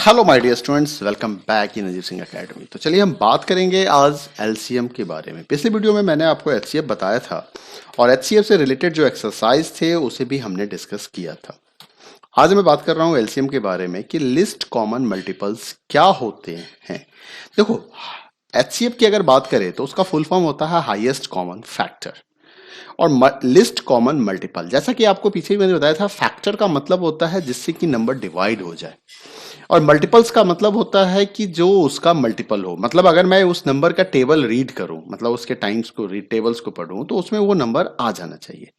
Hello my dear students, welcome back in Ajeeb Singh academy. तो चलिए हम बात करेंगे आज एलसीएम के बारे में। पिछले वीडियो में मैंने आपको एचसीएफ बताया था और एचसीएफ से रिलेटेड जो एक्सरसाइज थे उसे भी हमने डिस्कस किया था। आज मैं बात कर रहा हूँ एलसीएम के बारे में कि लिस्ट कॉमन मल्टीपल्स क्या होते हैं। देखो, एचसीएफ की अगर बात करें तो उसका फुल फॉर्म होता है हाईएस्ट कॉमन फैक्टर और लिस्ट कॉमन मल्टीपल। जैसा कि आपको पीछे मैंने बताया था, फैक्टर का मतलब होता है जिससे कि नंबर डिवाइड हो जाए और मल्टीपल्स का मतलब होता है कि जो उसका मल्टीपल हो। मतलब अगर मैं उस नंबर का टेबल रीड करूं, मतलब उसके टाइम्स को रीड टेबल्स को पढूं, तो उसमें वो नंबर आ जाना चाहिए।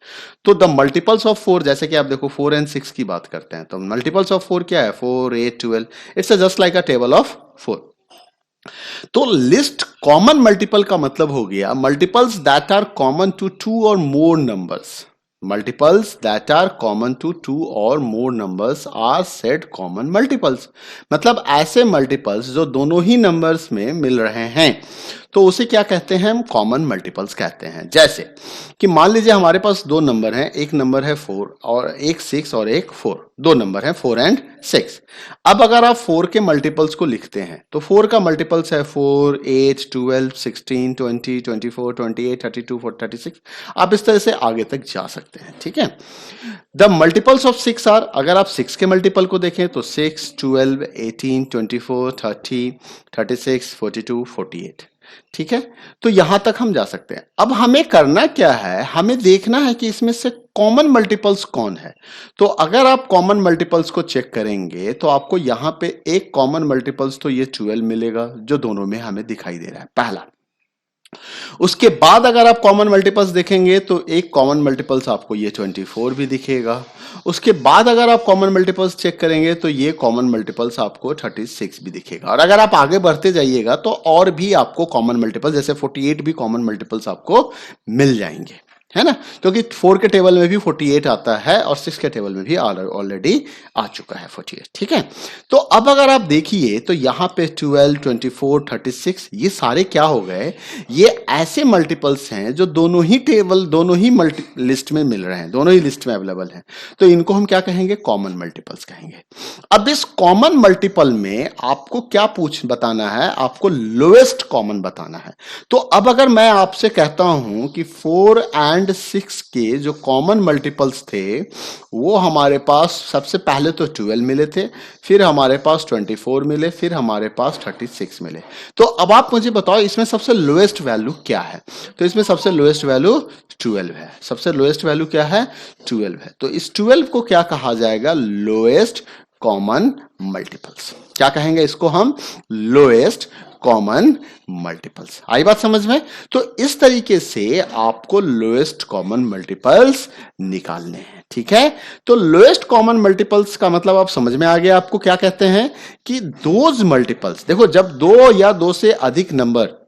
तो द मल्टीपल्स ऑफ 4, जैसे कि आप देखो 4 एंड 6 की बात करते हैं, तो मल्टीपल्स ऑफ 4 क्या है? 4, 8, 12। It's just like a table of 4। तो लिस्ट कॉमन मल्टीपल का मतलब हो गया multiples that are common to 2 और more numbers. Multiples that are common to 2 or more numbers are said common multiples। मतलब ऐसे मल्टीपल्स जो दोनों ही नंबर्स में मिल रहे हैं तो उसे क्या कहते हैं? हम कॉमन मल्टीपल्स कहते हैं। जैसे कि मान लीजिए हमारे पास दो नंबर हैं, एक नंबर है 4 और एक 6 और एक 4। दो नंबर हैं 4 एंड 6। अब अगर आप 4 के मल्टीपल्स को लिखते हैं तो 4 का मल्टीपल्स है 4, 8, 12, 16, 20, 24, 28, 32, 36। आप इस तरह से आगे तक जा सकते हैं, ठीक है। द मल्टीपल्स ऑफ 6 आर, अगर आप 6 के मल्टीपल को देखें तो 6, 12, 18, 24, 30, 36, 42, 48। ठीक है, तो यहां तक हम जा सकते हैं। अब हमें करना क्या है? हमें देखना है कि इसमें से कॉमन मल्टीपल्स कौन है। तो अगर आप कॉमन मल्टीपल्स को चेक करेंगे तो आपको यहां पे एक कॉमन मल्टीपल्स तो ये 12 मिलेगा जो दोनों में हमें दिखाई दे रहा है, पहला। उसके बाद अगर आप कॉमन मल्टीपल्स देखेंगे तो एक कॉमन मल्टीपल्स आपको ये 24 भी दिखेगा। उसके बाद अगर आप कॉमन मल्टीपल्स चेक करेंगे तो ये कॉमन मल्टीपल्स आपको 36 भी दिखेगा। और अगर आप आगे बढ़ते जाइएगा तो और भी आपको कॉमन मल्टीपल्स जैसे 48 भी कॉमन मल्टीपल्स आपको मिल जाएंगे, है ना, क्योंकि 4 के टेबल में भी 48 आता है और 6 के टेबल में भी ऑलरेडी आ चुका है 48। ठीक है, तो अब अगर आप देखिए तो यहां पे 12, 24, 36 ये सारे क्या हो गए? ये ऐसे मल्टीपल्स हैं जो दोनों ही टेबल, दोनों ही लिस्ट में मिल रहे हैं, दोनों ही लिस्ट में अवेलेबल हैं। तो इनको हम क्या कहेंगे? कॉमन मल्टीपल्स कहेंगे। अब इस कॉमन मल्टीपल में आपको क्या बताना है? आपको लोएस्ट कॉमन बताना है। तो अब अगर मैं आपसे कहता हूं कि 4 एंड 6 के जो कॉमन मल्टीपल्स थे वो हमारे पास सबसे पहले तो 12 मिले थे, फिर हमारे पास 24 मिले, फिर हमारे पास 36 मिले। तो अब आप मुझे बताओ इसमें सबसे लोएस्ट वैल्यू क्या है? तो इसमें सबसे लोएस्ट वैल्यू 12 है। सबसे लोएस्ट वैल्यू क्या है? 12 है। तो इस 12 को क्या कहा जाएगा? Lowest common multiples. क्या कहेंगे इसको हम? Lowest common multiples. आई बात समझ में? तो इस तरीके से आपको लोएस्ट कॉमन मल्टीपल्स निकालने हैं, ठीक है। तो लोएस्ट कॉमन मल्टीपल्स का मतलब आप समझ में आ गया आपको क्या कहते हैं कि दोज मल्टीपल्स। देखो, जब दो या दो से अधिक नंबर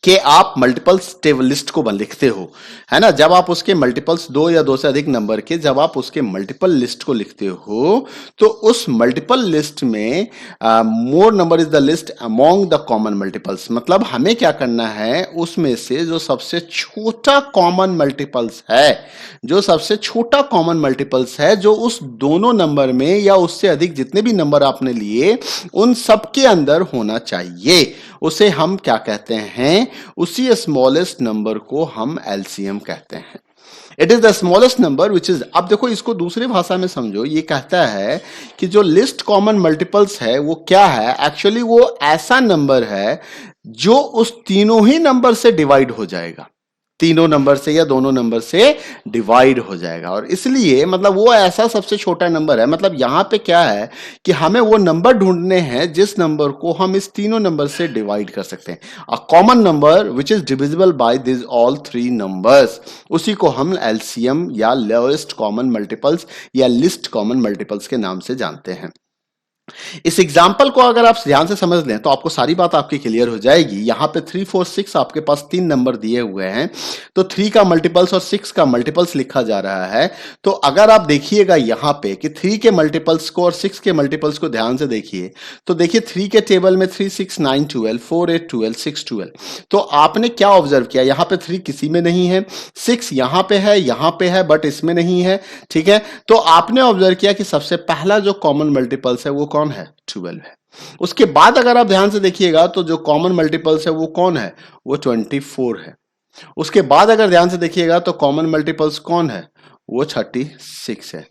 कि आप मल्टीपल्स टेबल लिस्ट को लिखते हो, है ना, जब आप उसके मल्टीपल्स दो या दो से अधिक नंबर के जब आप उसके मल्टीपल लिस्ट को लिखते हो तो उस मल्टीपल लिस्ट में मोर number is the list among the common multiples. मतलब हमें क्या करना है? उसमें से जो सबसे छोटा कॉमन मल्टीपल्स है, जो सबसे छोटा कॉमन मल्टीपल्स है, जो उस दोनों नंबर में या उससे अधिक जितने भी नंबर आपने लिए उन सबके अंदर होना चाहिए, उसे हम क्या कहते हैं? उसी स्मॉलेस्ट नंबर को हम एलसीएम कहते हैं। It is the smallest number which is. अब देखो, इसको दूसरी भाषा में समझो। ये कहता है कि जो लिस्ट कॉमन मल्टीपल्स है वो क्या है? एक्चुअली वो ऐसा नंबर है जो उस तीनों ही नंबर से डिवाइड हो जाएगा, तीनों नंबर से या दोनों नंबर से डिवाइड हो जाएगा। और इसलिए मतलब वो ऐसा सबसे छोटा नंबर है। मतलब यहां पे क्या है कि हमें वो नंबर ढूंढने हैं जिस नंबर को हम इस तीनों नंबर से डिवाइड कर सकते हैं। A common number which is divisible by this all three numbers, उसी को हम एलसीएम या लोएस्ट कॉमन मल्टीपल्स या लिस्ट कॉमन मल्टीपल्स के नाम से जानते हैं। इस एग्जाम्पल को अगर आप ध्यान से समझ लें तो आपको सारी बात आपकी क्लियर हो जाएगी। यहां पे 3, 4, 6 आपके पास 3 नंबर दिए हुए हैं, तो 3 का मल्टीपल्स और 6 का मल्टीपल्स लिखा जा रहा है। तो अगर आप देखिएगा यहां पे कि 3 के मल्टीपल्स को और 6 के मल्टीपल्स को ध्यान से देखिए तो देखिए 3 के टेबल में 3, 6, 9, 12, 4, 8, 12, 6, 12। तो आपने क्या ऑब्जर्व किया? यहां पे 3 किसी में नहीं है, 6 यहां पे है बट इसमें नहीं है, ठीक है। तो आपने ऑब्जर्व किया कि सबसे पहला जो कॉमन मल्टीपल्स है वो कौन है? 12 है। उसके बाद अगर आप ध्यान से देखिएगा तो जो कॉमन मल्टीपल्स है वो कौन है? वो 24 है। उसके बाद अगर ध्यान से देखिएगा तो कॉमन मल्टीपल्स कौन है? वो 36 है।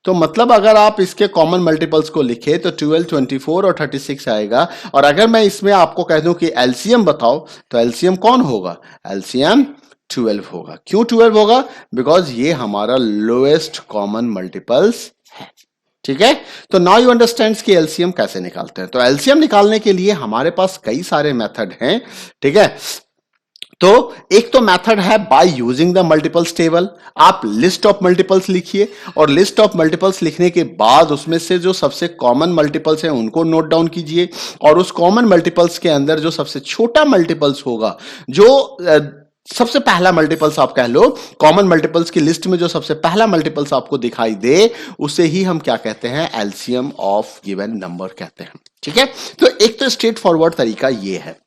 तो मतलब अगर आप इसके कॉमन मल्टीपल्स को लिखे तो 12, 24 और 36 आएगा। और अगर मैं इसमें आपको कह दूं कि एलसीएम बताओ तो एलसीएम कौन होगा? एलसीएम 12 होगा। क्यों 12 होगा? बिकॉज ये हमारा लोएस्ट कॉमन मल्टीपल्स है। ठीक है, तो नाउ यू अंडरस्टैंड कि एलसीएम कैसे निकालते हैं। तो एलसीएम निकालने के लिए हमारे पास कई सारे मेथड हैं। ठीक है, तो एक तो मेथड है by using the multiples table. आप लिस्ट ऑफ मल्टीपल्स लिखिए और लिस्ट ऑफ मल्टीपल्स लिखने के बाद उसमें से जो सबसे कॉमन मल्टीपल्स हैं उनको नोट डाउन कीजिए और उस कॉमन मल्टीपल्स के अंदर जो सबसे छोटा मल्टीपल्स होगा, जो सबसे पहला मल्टीपल्स आप कह लो, कॉमन मल्टीपल्स की लिस्ट में जो सबसे पहला मल्टीपल्स आपको दिखाई दे उसे ही हम क्या कहते हैं? एलसीएम ऑफ गिवन नंबर कहते हैं। ठीक है, तो एक तो स्ट्रेट फॉरवर्ड तरीका ये है।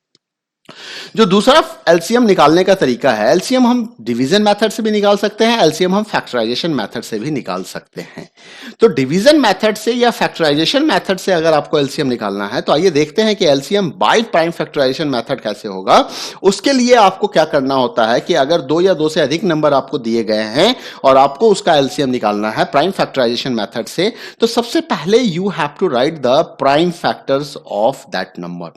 जो दूसरा एलसीएम निकालने का तरीका है, एलसीएम हम डिवीजन मेथड से भी निकाल सकते हैं, एलसीएम हम फैक्टराइजेशन मेथड से भी निकाल सकते हैं। तो डिवीजन मेथड से या फैक्टराइजेशन मेथड से अगर आपको एलसीएम निकालना है तो आइए देखते हैं कि LCM by prime factorization method कैसे होगा। उसके लिए आपको क्या करना होता है कि अगर दो या दो से अधिक नंबर आपको दिए गए हैं और आपको उसका एलसीएम निकालना है प्राइम फैक्टराइजेशन मेथड से, तो सबसे पहले you have to write the prime factors of that number.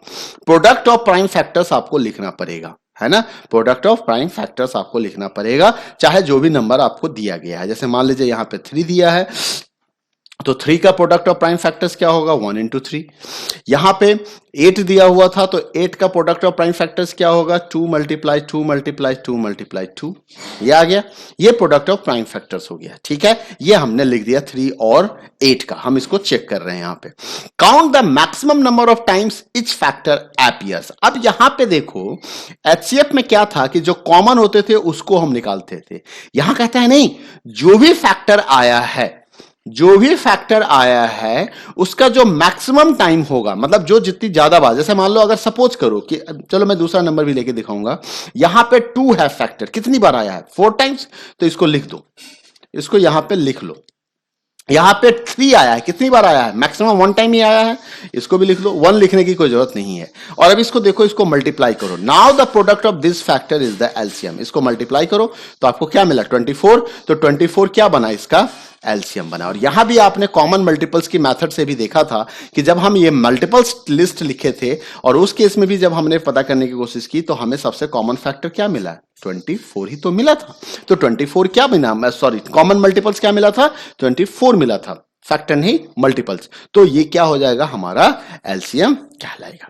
Product of prime factors आपको लिखना पड़ेगा, है ना। प्रोडक्ट ऑफ प्राइम फैक्टर्स आपको लिखना पड़ेगा, चाहे जो भी नंबर आपको दिया गया है। जैसे मान लीजिए यहां पे 3 दिया है तो 3 का प्रोडक्ट ऑफ प्राइम फैक्टर्स क्या होगा? 1 into 3। यहां पे 8 दिया हुआ था तो 8 का प्रोडक्ट ऑफ प्राइम फैक्टर्स क्या होगा? 2 मल्टीप्लाई 2 मल्टीप्लाई 2 मल्टीप्लाई 2। ये आ गया, ये प्रोडक्ट ऑफ प्राइम फैक्टर्स हो गया। ठीक है, ये हमने लिख दिया 3 और 8 का। हम इसको चेक कर रहे हैं यहां पे। Count the maximum number of times etch factor appears. अब यहां पे देखो एचसीएफ में क्या था कि जो कॉमन होते थे उसको हम निकालते थे। यहां कहता है नहीं, जो भी फैक्टर आया है, जो भी फैक्टर आया है उसका जो मैक्सिमम टाइम होगा, मतलब जो जितनी ज्यादा बार, जैसे मान लो अगर सपोज करो कि चलो मैं दूसरा नंबर भी लेके दिखाऊंगा, यहां पे 2 है फैक्टर, कितनी बार आया है? 4 टाइम्स। तो इसको लिख दो, इसको यहां पे लिख लो। यहां पे 3 आया है, कितनी बार आया है? मैक्सिमम 1 टाइम ही आया है, इसको भी लिख लो। 1 लिखने की कोई जरूरत नहीं है। और अब इसको देखो, इसको मल्टीप्लाई करो। Now the product of this factor is the LCM. इसको मल्टीप्लाई करो तो आपको क्या मिला? 24। तो 24 क्या बना? इसका एलसीएम बना। और यहां भी आपने कॉमन मल्टीपल्स की मेथड से भी देखा था कि जब हम ये मल्टीपल्स लिस्ट लिखे थे और उस केस में भी जब हमने पता करने की कोशिश की तो हमें सबसे कॉमन फैक्टर क्या मिला? 24 ही तो मिला था। तो 24 क्या मिला? सॉरी, कॉमन मल्टीपल्स क्या मिला था? 24 मिला था, फैक्टर नहीं मल्टीपल्स। तो ये क्या हो जाएगा? हमारा एलसीएम कहलाएगा।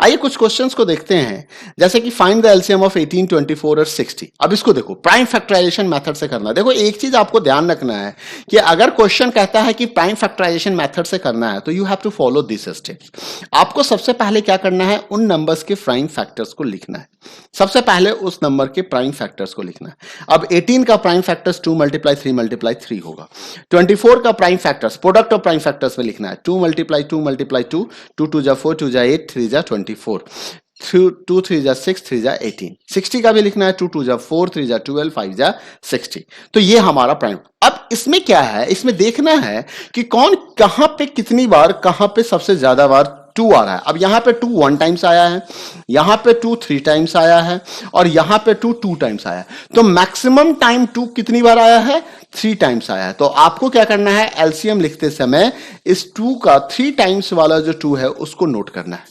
आइए कुछ क्वेश्चंस को देखते हैं, जैसे कि फाइंड द एलसीएम ऑफ 18, 24 और 60। अब इसको देखो, प्राइम फैक्टराइजेशन मेथड से करना है। देखो एक चीज आपको ध्यान रखना है कि अगर क्वेश्चन कहता है कि प्राइम फैक्टराइजेशन मेथड से करना है तो you have to follow this steps. आपको सबसे पहले क्या करना है? उन नंबर्स के प्राइम फैक्टर्स को लिखना है। सबसे पहले उस नंबर के प्राइम फैक्टर्स को लिखना है। अब 18 का प्राइम फैक्टर्स 2 मल्टीप्लाई 3 मल्टीप्लाई 3 होगा। 24 का prime factors, product of prime factors में लिखना है 2 मल्टीप्लाई 2 मल्टीप्लाई 2, 2 2 जा 4, 2 जा 8, 3 जा 24, 2 3 जा 6, 3 जा 18। 60 का भी लिखना है 2 2 जा 4, 3 जा 12, 5 जा 60। तो ये हमारा प्राइम। अब इसमें क्या है? इसमें देखना है कि कौन कहां पे कितनी बार, कहां पे सबसे ज्यादा बार 2 आ रहा है। अब यहां पे 2 1 टाइम्स आया है, यहां पे 2 3 टाइम्स आया है और यहां पे 2 2 टाइम्स आया है। तो मैक्सिमम टाइम 2 कितनी बार आया है? 3 टाइम्स आया है। तो आपको क्या करना है? एलसीएम लिखते समय इस 2 का 3 टाइम्स वाला जो 2 है उसको नोट करना है।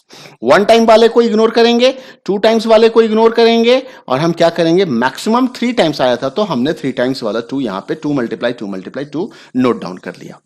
1 टाइम वाले को इग्नोर करेंगे, 2 टाइम्स वाले को इग्नोर करेंगे और हम क्या करेंगे? मैक्सिमम 3 टाइम्स आया था तो हमने 3 टाइम्स वाला 2 यहां पे 2 मल्टीप्लाई 2 मल्टीप्लाई 2 नोट डाउन कर लिया।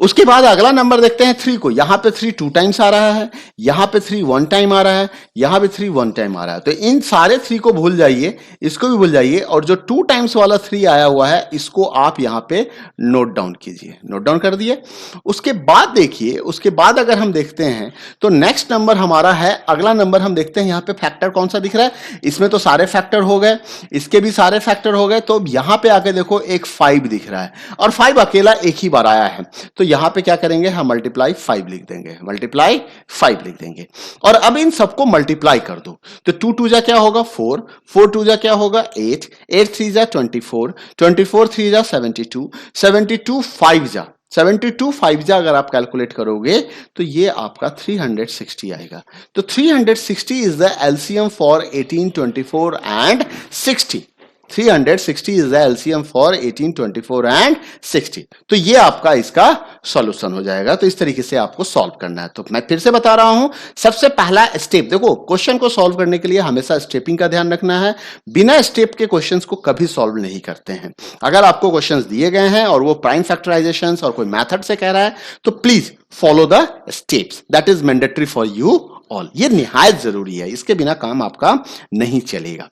उसके बाद अगला नंबर देखते हैं 3 को। यहां पे 3 2 टाइम्स आ रहा है, यहां पे 3 1 टाइम आ रहा है, यहां पे 3 1 टाइम आ रहा है। तो इन सारे 3 को भूल जाइए, इसको भी भूल जाइए और जो 2 टाइम्स वाला 3 आया हुआ है इसको आप यहां पे नोट डाउन कीजिए। नोट डाउन कर दिए। उसके बाद देखिए, उसके बाद अगर हम देखते हैं तो नेक्स्ट नंबर हमारा है, अगला नंबर हम देखते हैं यहां पे फैक्टर कौन सा दिख रहा है। इसमें तो सारे फैक्टर हो गए, इसके भी सारे फैक्टर हो गए। तो यहां पे आके देखो एक 5 दिख रहा है और 5 अकेला एक ही बार आया है। तो यहां पे क्या करेंगे? हम मल्टीप्लाई 5 लिख देंगे, मल्टीप्लाई 5 लिख देंगे। और अब इन सबको मल्टीप्लाई कर दो। तो 2 2 जा क्या होगा? 4, 4 2 जा क्या होगा? 8, 8 3 जा 24, 24 3 जा 72, 72 5 जा 72 5 जा अगर आप कैलकुलेट करोगे तो ये आपका 360 आएगा। तो 360 is the LCM for 18, 24 and 60। 360 is the LCM for 18, 24 and 60। तो ये आपका इसका सॉल्यूशन हो जाएगा। तो इस तरीके से आपको सॉल्व करना है। तो मैं फिर से बता रहा हूं, सबसे पहला स्टेप, देखो क्वेश्चन को सॉल्व करने के लिए हमेशा स्टेपिंग का ध्यान रखना है। बिना स्टेप के क्वेश्चंस को कभी सॉल्व नहीं करते हैं। अगर आपको क्वेश्चंस दिए गए हैं और वो प्राइम फैक्टराइजेशन और कोई मेथड से कह रहा है तो please follow the steps, that is mandatory for you all. ये निहायत जरूरी है, इसके बिना काम आपका नहीं चलेगा।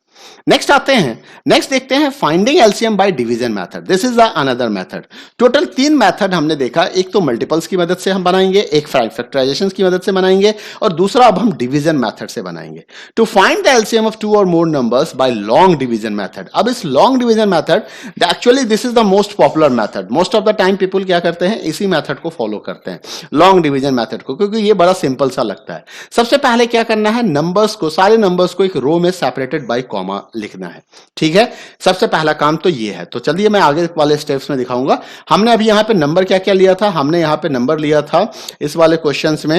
नेक्स्ट आते हैं, नेक्स्ट देखते हैं finding LCM by division method. This is another method. Total 3 method हमने देखा, एक तो मल्टीपल्स की मदद से हम बनाएंगे, एक प्राइम फैक्टराइजेशन की मदद से बनाएंगे और दूसरा अब हम डिवीजन मेथड से बनाएंगे। To find the LCM of 2 और more numbers by long division method. अब इस long division method, actually this is the most popular method. Most of the time people क्या करते हैं, इसी मेथड को फॉलो करते हैं, लॉन्ग डिवीजन मेथड को, क्योंकि ये बड़ा सिंपल सा लगता है। सबसे पहले क्या करना है, नंबर्स को, सारे नंबर्स को एक रो में सेपरेटेड बाय कॉमा लिखना है। ठीक है, सबसे पहला काम तो ये है। तो चलिए मैं आगे वाले स्टेप्स में दिखाऊंगा। हमने अभी यहां पे नंबर क्या क्या लिया था, हमने यहां पे नंबर लिया था इस वाले क्वेश्चंस में,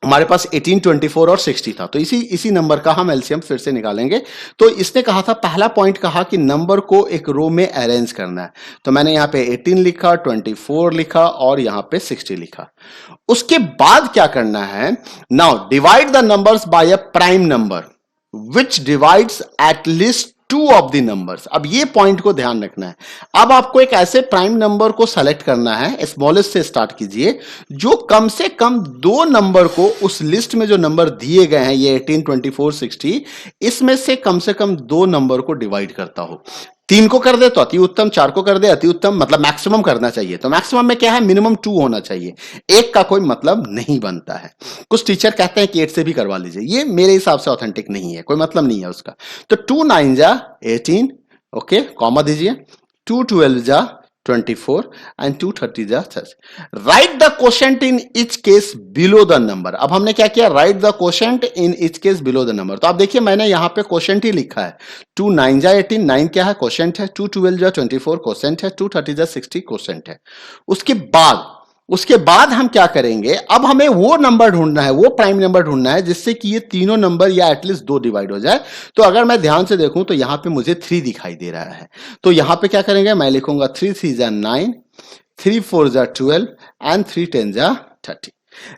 हमारे पास 18, 24 और 60 था। तो इसी नंबर का हम एलसीएम फिर से निकालेंगे। तो इसने कहा था, पहला पॉइंट कहा कि नंबर को एक रो में अरेंज करना है। तो मैंने यहां पे 18 लिखा, 24 लिखा और यहां पे 60 लिखा। उसके बाद क्या करना है, now divide the numbers by a prime number which divides at least 2 of the numbers। अब ये पॉइंट को ध्यान रखना है। अब आपको एक ऐसे प्राइम नंबर को सेलेक्ट करना है, स्मॉलेस्ट से स्टार्ट कीजिए, जो कम से कम 2 नंबर को, उस लिस्ट में जो नंबर दिए गए हैं ये 18, 24, 60, इसमें से कम 2 नंबर को डिवाइड करता हो। 3 को कर दे तो अति उत्तम, 4 को कर दे अति उत्तम, मतलब मैक्सिमम करना चाहिए। तो मैक्सिमम में क्या है, मिनिमम 2 होना चाहिए, 1 का कोई मतलब नहीं बनता है। कुछ टीचर कहते हैं कि 8 से भी करवा लीजिए, ये मेरे हिसाब से ऑथेंटिक नहीं है, कोई मतलब नहीं है उसका। तो 2 9 जा 18, ओके, कॉमा दीजिए, 2 12 जा 24 एंड 2 30 जा 30। Right the quotient in each case below the number. अब हमने क्या किया, right the quotient in each case below the number. तो आप देखिए मैंने यहां पे क्वोशेंट ही लिखा है। 2 9 जा 18, 9 क्या है, क्वोशेंट है। 2 12 जा 24, क्वोशेंट है। 2 30 जा 60, क्वोशेंट है। उसके बाद हम क्या करेंगे, अब हमें वो नंबर ढूंढना है, वो प्राइम नंबर ढूंढना है जिससे कि ये तीनों नंबर या एटलीस्ट 2 डिवाइड हो जाए। तो अगर मैं ध्यान से देखूं तो यहां पे मुझे 3 दिखाई दे रहा है। तो यहां पे क्या करेंगे, मैं लिखूंगा 3 3 जा 9, 3 4 जा 12 एंड 3 10 जा 30।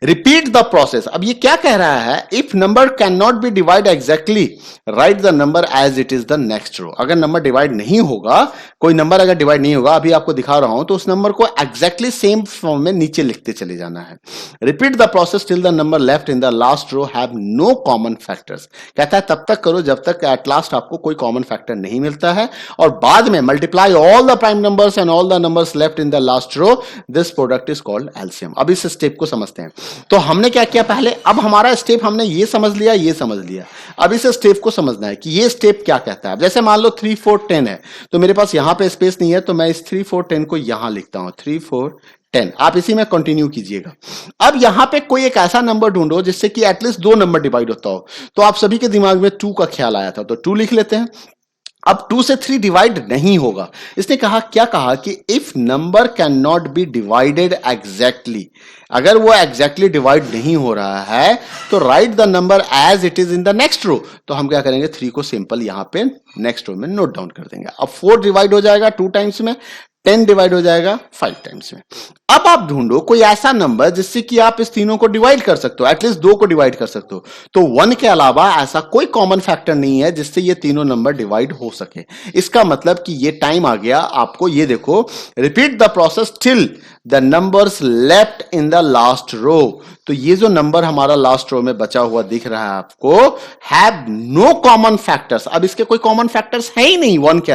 Repeat the process. अब ये क्या कह रहा है, if number can not be divide exactly, write the number as it is the next row. अगर नंबर डिवाइड नहीं होगा, कोई नंबर अगर डिवाइड नहीं होगा, अभी आपको दिखा रहा हूं, तो उस नंबर को एग्जैक्टली सेम फॉर्म में नीचे लिखते चले जाना है। Repeat the process till the number left in the last row have no common factors. कहता है तब तक करो जब तक एट लास्ट आपको कोई कॉमन फैक्टर नहीं मिलता है, और बाद में multiply all the prime numbers and all the numbers left in the last row. This product is called LCM. अब इस स्टेप को समझते हैं। तो हमने क्या किया पहले, अब हमारा स्टेप हमने ये समझ लिया। अब इस स्टेप को समझना है कि ये स्टेप क्या कहता है। जैसे मान लो 3 4 10 है, तो मेरे पास यहां पे स्पेस नहीं है, तो मैं इस 3 4 10 को यहां लिखता हूं, 3 4 10। आप इसी में कंटिन्यू कीजिएगा। अब यहां पे कोई एक ऐसा नंबर ढूंढो जिससे कि एटलीस्ट 2 नंबर डिवाइड होता हो। तो आप सभी के दिमाग में 2 का ख्याल आया था, तो 2 लिख लेते हैं। अब 2 से 3 डिवाइड नहीं होगा। इसने कहा, क्या कहा कि if number can not be divided exactly, अगर वो एग्जैक्टली डिवाइड नहीं हो रहा है तो write the number as it is in the next row. तो हम क्या करेंगे, 3 को सिंपल यहां पे नेक्स्ट रो में नोट डाउन कर देंगे। अब 4 डिवाइड हो जाएगा 2 टाइम्स में, 10 डिवाइड हो जाएगा 5 टाइम्स में। अब आप ढूंढो कोई ऐसा नंबर जिससे कि आप इस तीनों को डिवाइड कर सकते हो, एटलीस्ट 2 को डिवाइड कर सकते हो। तो 1 के अलावा ऐसा कोई कॉमन फैक्टर नहीं है जिससे ये तीनों नंबर डिवाइड हो सके। इसका मतलब कि ये टाइम आ गया आपको, ये देखो, repeat the process till the numbers left in the last row. तो ये जो नंबर हमारा लास्ट रो में बचा हुआ दिख रहा है आपको, हैव नो कॉमन फैक्टर्स। अब इसके कोई कॉमन फैक्टर्स है ही नहीं, 1 के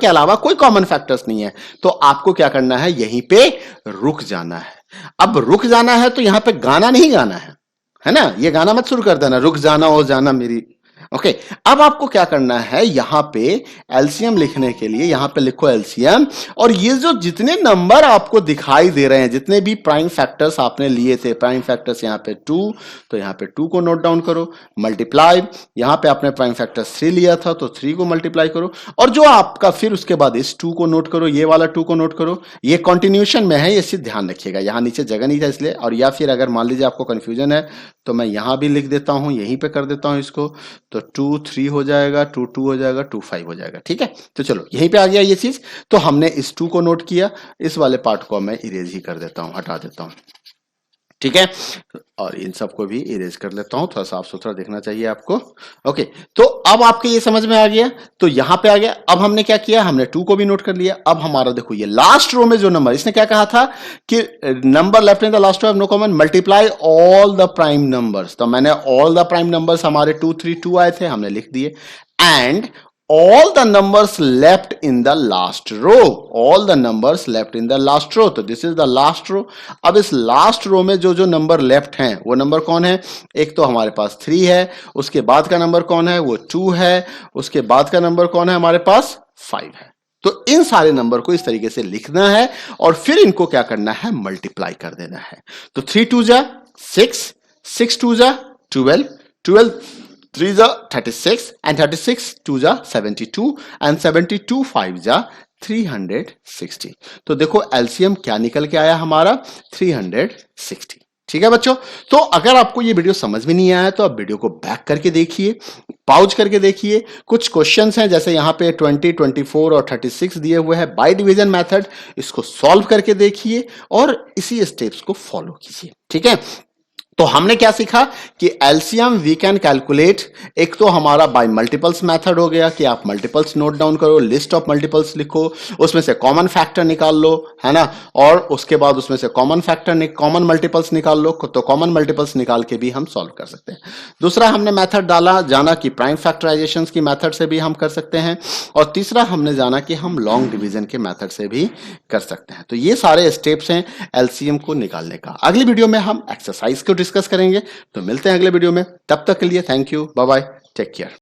अलावा कोई कॉमन फैक्टर्स नहीं है। तो आपको क्या करना है, यहीं पे रुक जाना है। अब रुक जाना है तो यहां पे गाना नहीं गाना है ना, ये गाना मत शुरू कर देना, रुक जाना हो जाना मेरी ओके अब आपको क्या करना है, यहां पे एलसीएम लिखने के लिए यहां पे लिखो एलसीएम, और ये जो जितने नंबर आपको दिखाई दे रहे हैं, जितने भी प्राइम फैक्टर्स आपने लिए थे, प्राइम फैक्टर्स यहां पे 2, तो यहां पे 2 को नोट डाउन करो, मल्टीप्लाई, यहां पे आपने प्राइम फैक्टर 3 लिया था तो 3 को मल्टीप्लाई करो, और जो आपका फिर उसके बाद इस 2 को नोट करो, ये वाला 2 को नोट करो, ये कंटिन्यूएशन में है, ये चीज ध्यान रखिएगा, यहां नीचे जगह नहीं था इसलिए, और या फिर अगर मान लीजिए आपको कंफ्यूजन है तो मैं यहां भी लिख देता हूं, यहीं पे कर देता हूं इसको, तो 2 3 हो जाएगा, 2 2 हो जाएगा, 2 5 हो जाएगा, ठीक है। तो चलो यहीं पे आ गया ये चीज, तो हमने इस 2 को नोट किया, इस वाले पार्ट को मैं इरेज ही कर देता हूं, हटा देता हूं, ठीक है, और इन सबको भी इरेज कर लेता हूं, थोड़ा साफ सुथरा देखना चाहिए आपको। ओके, तो अब आपके ये समझ में आ गया, तो यहां पे आ गया। अब हमने क्या किया, हमने 2 को भी नोट कर लिया। अब हमारा देखो ये लास्ट रो में जो नंबर, इसने क्या कहा था कि number left in the last row have no common, multiply all the prime numbers, तो मैंने ऑल द प्राइम नंबर्स हमारे 2 3 2 आए थे, हमने लिख दिए, and all the numbers left in the last row, all the numbers left in the last row, तो this is the last row। अब इस लास्ट रो में जो जो नंबर लेफ्ट हैं वो नंबर कौन है, एक तो हमारे पास 3 है, उसके बाद का नंबर कौन है वो 2 है, उसके बाद का नंबर कौन है हमारे पास 5 है। तो इन सारे नंबर को इस तरीके से लिखना है और फिर इनको क्या करना है, मल्टीप्लाई कर देना है। तो 3 2 जा 6, 6 2 जा 12, 12 3 जा 36, and 36 2 जा 72, and 72 5 जा 360। तो देखो एलसीएम क्या निकल के आया हमारा 360। ठीक है बच्चों, तो अगर आपको ये वीडियो समझ में नहीं आया तो आप वीडियो को बैक करके देखिए, पॉज करके देखिए, कुछ क्वेश्चंस हैं जैसे यहाँ पे 20 24 और 36 दिए हुए हैं बाय डिवीजन मेथड, इसको सॉल्व करके देखिए और इसी स्टेप्स को फॉलो कीजिए। ठीक है, तो हमने क्या सीखा कि एलसीएम वी कैन कैलकुलेट, एक तो हमारा बाय मल्टीपल्स मेथड हो गया कि आप मल्टीपल्स नोट डाउन करो, लिस्ट ऑफ मल्टीपल्स लिखो, उसमें से कॉमन फैक्टर निकाल लो, है ना, और उसके बाद उसमें से कॉमन मल्टीपल्स निकाल लो, तो कॉमन मल्टीपल्स निकाल के भी हम सॉल्व कर सकते हैं। दूसरा हमने मेथड जाना कि प्राइम फैक्टराइजेशन की मेथड से भी हम कर सकते हैं, और तीसरा हमने जाना कि हम लॉन्ग डिवीजन के मेथड से भी कर सकते हैं। तो ये सारे स्टेप्स हैं एलसीएम को निकालने का। अगली वीडियो में हम एक्सरसाइज को डिस्कस करेंगे, तो मिलते हैं अगले वीडियो में, तब तक के लिए thank you, bye bye, take care.